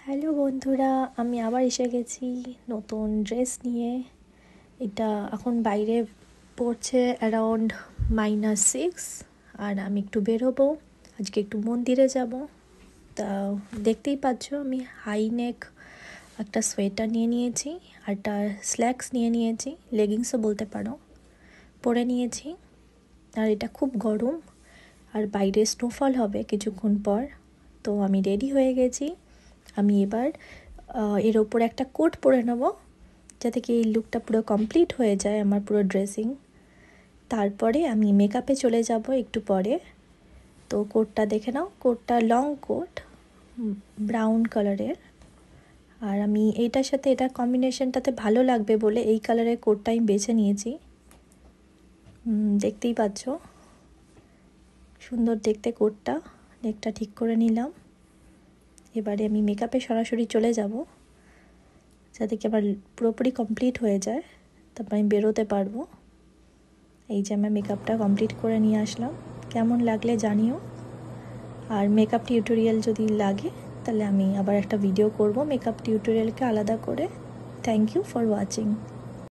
Hello বন্ধুরা, আমি আবার এসে গেছি নতুন ড্রেস নিয়ে। এটা এখন বাইরে পড়ছে অ্যারাউন্ড -6, আর আমি একটু বেরোবো। আজকে একটু মন্দিরে যাব। তা দেখতেই পাচ্ছ আমি হাই নেক একটা সোয়েটার নিয়ে নিয়েছি, আর একটা স্ল্যাক্স নিয়ে নিয়েছি, লেগিংসও বলতে পারো, পরে নিয়েছি। আর এটা খুব গরম, আর বাইরে স্নোফল হবে কিছুক্ষণ পর। তো আমি রেডি হয়ে গেছি। আমি এবার এর ওপর একটা কোট পরে নেব, যাতে কি এই লুকটা পুরো কমপ্লিট হয়ে যায় আমার পুরো ড্রেসিং। তারপরে আমি মেকআপে চলে যাব একটু পরে। তো কোটটা দেখে নাও, কোটটা লং কোট, ব্রাউন কালারের। আর আমি এইটার সাথে এটার কম্বিনেশনটাতে ভালো লাগবে বলে এই কালারের কোটটা আমি বেছে নিয়েছি। দেখতেই পাচ্ছ সুন্দর দেখতে কোটটা। নেকটা ঠিক করে নিলাম। এবারে আমি মেকআপে সরাসরি চলে যাব, যাতে কি আমার পুরোপুরি কমপ্লিট হয়ে যায়, তারপর আমি বেরোতে পারবো। এই যে আমার মেকআপটা কমপ্লিট করে নিয়ে আসলাম। কেমন লাগলে জানিও। আর মেকআপ টিউটোরিয়াল যদি লাগে তাহলে আমি আবার একটা ভিডিও করব মেকআপ টিউটোরিয়ালকে আলাদা করে। Thank you for watching.